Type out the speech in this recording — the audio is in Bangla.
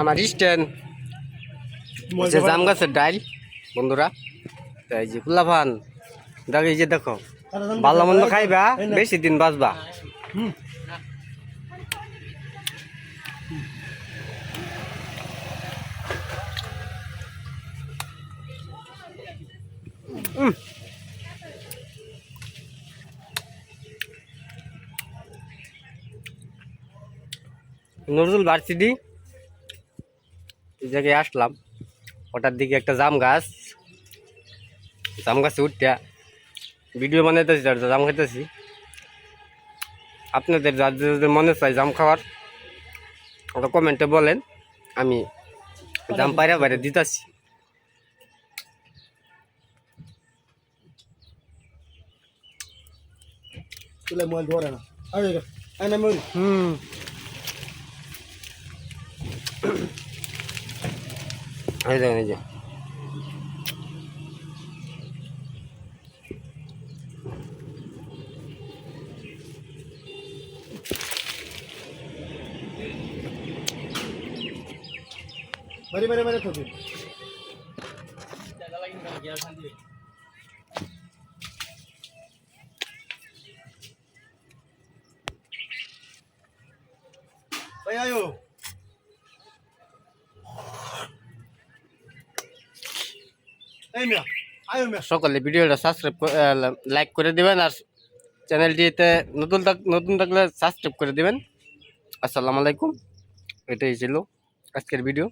আমার স্ট্যান্ড হচ্ছে জাম গাছের ডাইল বন্ধুরা। এই যে ফুলাফান দেখো, এই যে দেখো ভালো মন্দ খাইবা, বেশি দিন বাঁচবা। নজরুল ভার্সিটি এই জায়গায় আসলাম, ওটার দিকে একটা জাম গাছে উঠতে ভিডিও বানাইতেছি, জাম খাইতেছি। আপনাদের যাদের মনে চাই জাম খাওয়ার ওটা কমেন্টে বলেন, আমি জাম পাইরা বাইরে দিতেছি। এই দেখেন, এই যে Mari, mari, mari, tuh. Ayo. Ayo, Mia. সকলে ভিডিওটা সাবস্ক্রাইব লাইক করে দিবেন, আর চ্যানেলটিতে নতুন থাকলে সাবস্ক্রাইব করে দিবেন। আসসালামু আলাইকুম, এটাই ছিল আজকের ভিডিও।